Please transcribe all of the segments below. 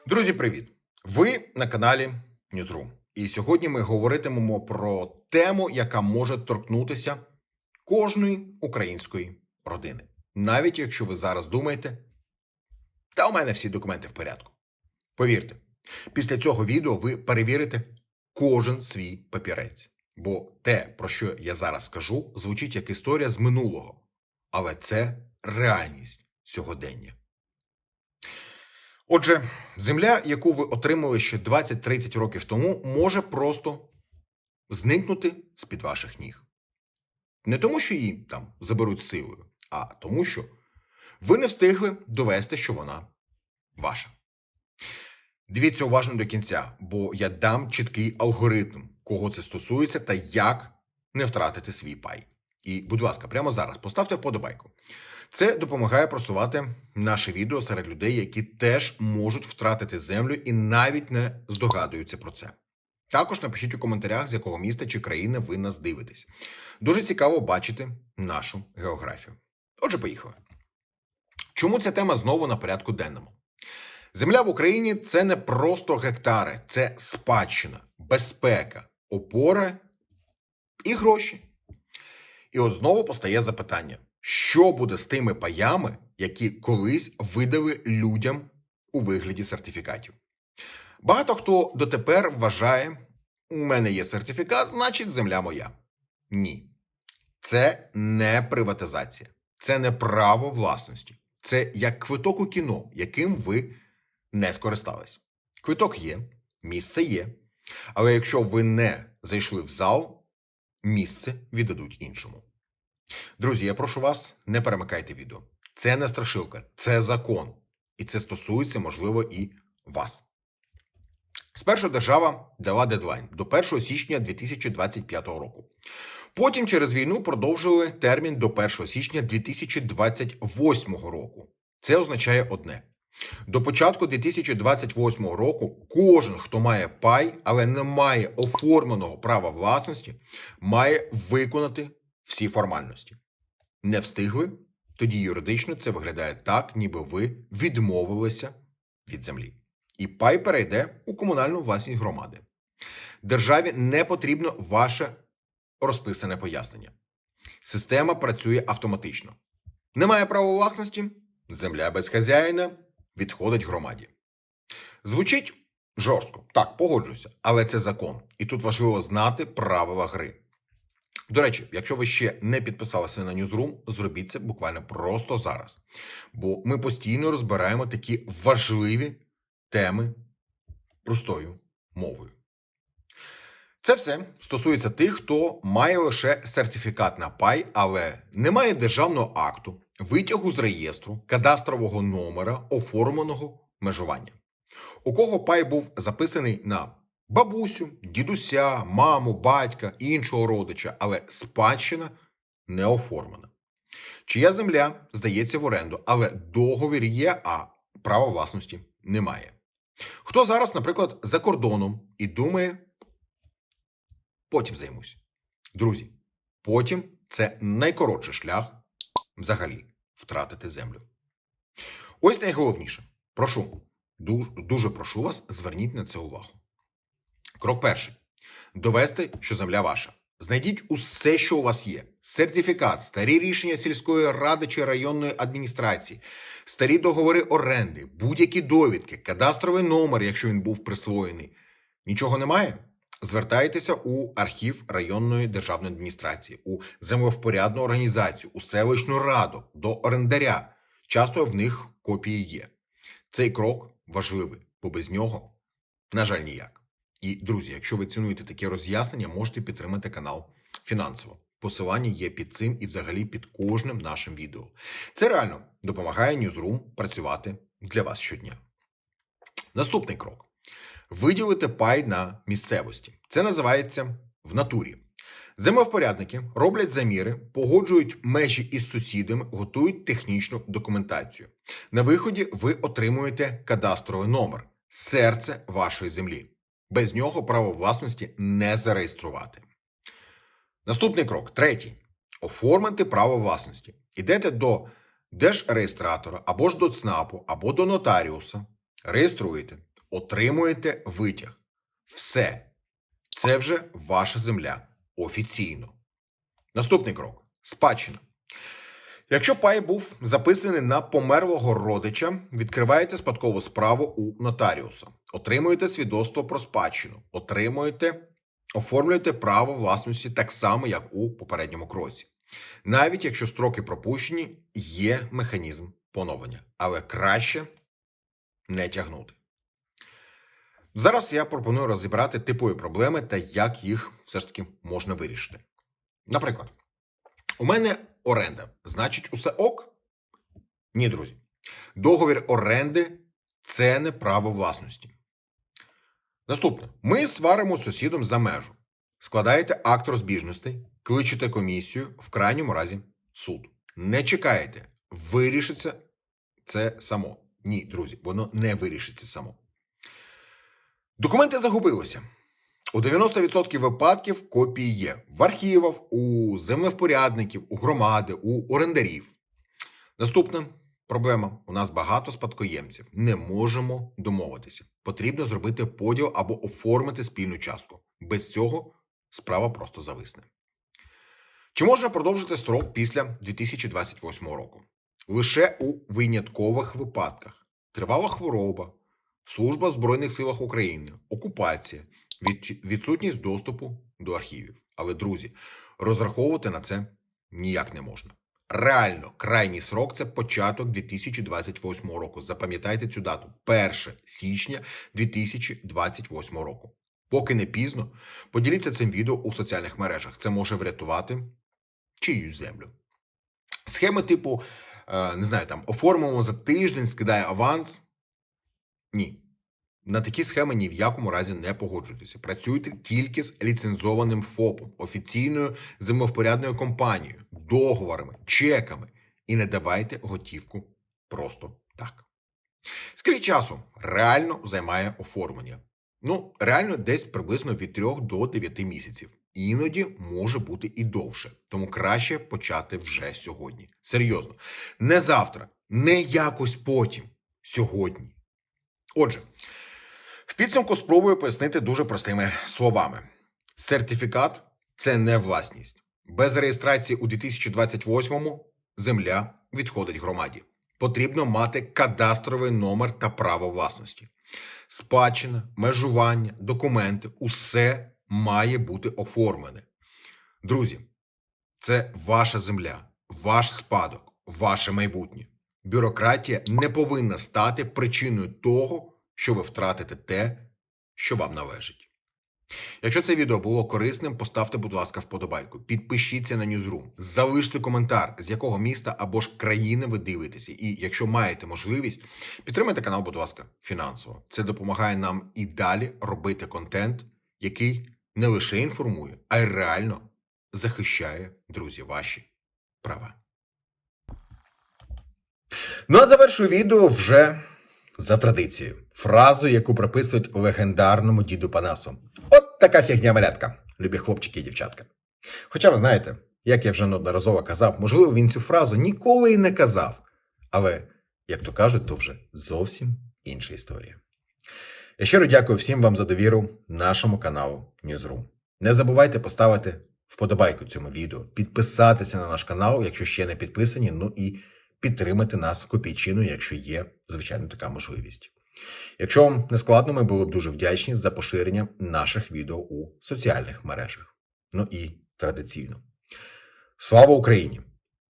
Друзі, привіт! Ви на каналі Newsroom. І сьогодні ми говоритимемо про тему, яка може торкнутися кожної української родини. Навіть якщо ви зараз думаєте, та у мене всі документи в порядку. Повірте, після цього відео ви перевірите кожен свій папірець. Бо те, про що я зараз скажу, звучить як історія з минулого. Але це реальність сьогодення. Отже, земля, яку ви отримали ще 20-30 років тому, може просто зникнути з-під ваших ніг. Не тому, що її там заберуть силою, а тому, що ви не встигли довести, що вона ваша. Дивіться уважно до кінця, бо я дам чіткий алгоритм, кого це стосується та як не втратити свій пай. І, будь ласка, прямо зараз поставте вподобайку. Це допомагає просувати наше відео серед людей, які теж можуть втратити землю і навіть не здогадуються про це. Також напишіть у коментарях, з якого міста чи країни ви нас дивитесь. Дуже цікаво бачити нашу географію. Отже, поїхали. Чому ця тема знову на порядку денному? Земля в Україні – це не просто гектари, це спадщина, безпека, опора і гроші. І от знову постає запитання. Що буде з тими паями, які колись видали людям у вигляді сертифікатів? Багато хто дотепер вважає, у мене є сертифікат, значить земля моя. Ні. Це не приватизація. Це не право власності. Це як квиток у кіно, яким ви не скористались. Квиток є, місце є. Але якщо ви не зайшли в зал, місце віддадуть іншому. Друзі, я прошу вас, не перемикайте відео. Це не страшилка, це закон. І це стосується, можливо, і вас. Спершу держава дала дедлайн до 1 січня 2025 року. Потім через війну продовжили термін до 1 січня 2028 року. Це означає одне. До початку 2028 року кожен, хто має пай, але не має оформленого права власності, має виконати всі формальності. Не встигли? Тоді юридично це виглядає так, ніби ви відмовилися від землі. І пай перейде у комунальну власність громади. Державі не потрібно ваше розписане пояснення. Система працює автоматично. Немає права власності? Земля без хазяїна відходить громаді. Звучить жорстко. Так, погоджуюся. Але це закон. І тут важливо знати правила гри. До речі, якщо ви ще не підписалися на Newsroom, зробіть це буквально просто зараз. Бо ми постійно розбираємо такі важливі теми простою мовою. Це все стосується тих, хто має лише сертифікат на пай, але не має державного акту, витягу з реєстру, кадастрового номера, оформленого межування. У кого пай був записаний на бабусю, дідуся, маму, батька, іншого родича, але спадщина не оформлена. Чия земля здається в оренду, але договір є, а права власності немає. Хто зараз, наприклад, за кордоном і думає, потім займусь. Друзі, потім це найкоротший шлях взагалі втратити землю. Ось найголовніше. Прошу, дуже прошу вас, зверніть на це увагу. Крок перший. Довести, що земля ваша. Знайдіть усе, що у вас є. Сертифікат, старі рішення сільської ради чи районної адміністрації, старі договори оренди, будь-які довідки, кадастровий номер, якщо він був присвоєний. Нічого немає? Звертайтеся у архів районної державної адміністрації, у землевпорядну організацію, у селищну раду, до орендаря. Часто в них копії є. Цей крок важливий, бо без нього, на жаль, ніяк. І, друзі, якщо ви цінуєте такі роз'яснення, можете підтримати канал фінансово. Посилання є під цим і взагалі під кожним нашим відео. Це реально допомагає Newsroom працювати для вас щодня. Наступний крок. Виділити пай на місцевості. Це називається в натурі. Землевпорядники роблять заміри, погоджують межі із сусідами, готують технічну документацію. На виході ви отримуєте кадастровий номер – серце вашої землі. Без нього право власності не зареєструвати. Наступний крок, третій. Оформити право власності. Ідете до держреєстратора, або ж до ЦНАПу, або до нотаріуса. Реєструєте. отримуєте витяг. Все. Це вже ваша земля. Офіційно. Наступний крок. Спадщина. Якщо пай був записаний на померлого родича, відкриваєте спадкову справу у нотаріуса. Отримуєте свідоцтво про спадщину. Оформлюєте право власності так само, як у попередньому кроці. Навіть якщо строки пропущені, є механізм поновлення. Але краще не тягнути. Зараз я пропоную розібрати типові проблеми та як їх все ж таки можна вирішити. Наприклад, у мене оренда. Значить, усе ок? Ні, друзі. Договір оренди – це не право власності. Наступне. Ми сваримо з сусідом за межу. Складаєте акт розбіжностей, кличете комісію, в крайньому разі суд. Не чекаєте. Вирішиться це само. Ні, друзі, воно не вирішиться само. Документи загубилися. У 90% випадків копії є в архівах, у землевпорядників, у громади, у орендарів. Наступна проблема. У нас багато спадкоємців. Не можемо домовитися. Потрібно зробити поділ або оформити спільну частку. Без цього справа просто зависне. Чи можна продовжити строк після 2028 року? Лише у виняткових випадках. Тривала хвороба, служба в Збройних силах України, окупація, відсутність доступу до архівів. Але, друзі, розраховувати на це ніяк не можна. Реально, крайній срок – це початок 2028 року. Запам'ятайте цю дату. 1 січня 2028 року. Поки не пізно, поділіться цим відео у соціальних мережах. Це може врятувати чиюсь землю. Схеми типу, оформимо за тиждень, скидає аванс. Ні. На такі схеми ні в якому разі не погоджуйтеся. Працюйте тільки з ліцензованим ФОПом, офіційною землевпорядною компанією, договорами, чеками. І не давайте готівку просто так. Скільки часу реально займає оформлення? Реально десь приблизно від 3 до 9 місяців. Іноді може бути і довше. Тому краще почати вже сьогодні. Серйозно. Не завтра, не якось потім. Сьогодні. Отже, в підсумку спробую пояснити дуже простими словами. Сертифікат – це не власність. Без реєстрації у 2028-му земля відходить громаді. Потрібно мати кадастровий номер та право власності. Спадщина, межування, документи – усе має бути оформлене. Друзі, це ваша земля, ваш спадок, ваше майбутнє. Бюрократія не повинна стати причиною того, що ви втратите те, що вам належить. Якщо це відео було корисним, поставте, будь ласка, вподобайку. Підпишіться на Newsroom. Залиште коментар, з якого міста або ж країни ви дивитеся. І якщо маєте можливість, підтримайте канал, будь ласка, фінансово. Це допомагає нам і далі робити контент, який не лише інформує, а й реально захищає, друзі, ваші права. А завершую відео вже за традицією. Фразу, яку приписують легендарному діду Панасу. От така фігня, малятка, любі хлопчики і дівчатка. Хоча, ви знаєте, як я вже неодноразово казав, можливо, він цю фразу ніколи і не казав. Але, як то кажуть, то вже зовсім інша історія. Я щиро дякую всім вам за довіру нашому каналу Newsroom. Не забувайте поставити вподобайку цьому відео, підписатися на наш канал, якщо ще не підписані, і підтримати нас копійчиною, якщо є, звичайно, така можливість. Якщо вам не складно, ми були б дуже вдячні за поширення наших відео у соціальних мережах. І традиційно. Слава Україні!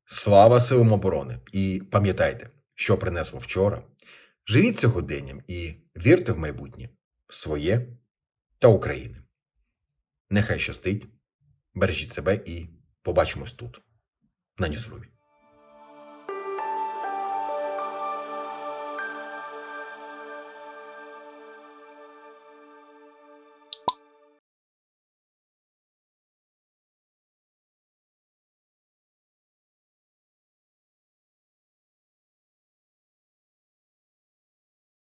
Слава Силам оборони! І пам'ятайте, що принесло вчора. Живіть сьогоденням і вірте в майбутнє своє та України. Нехай щастить, бережіть себе і побачимось тут, на Ньюзрумі.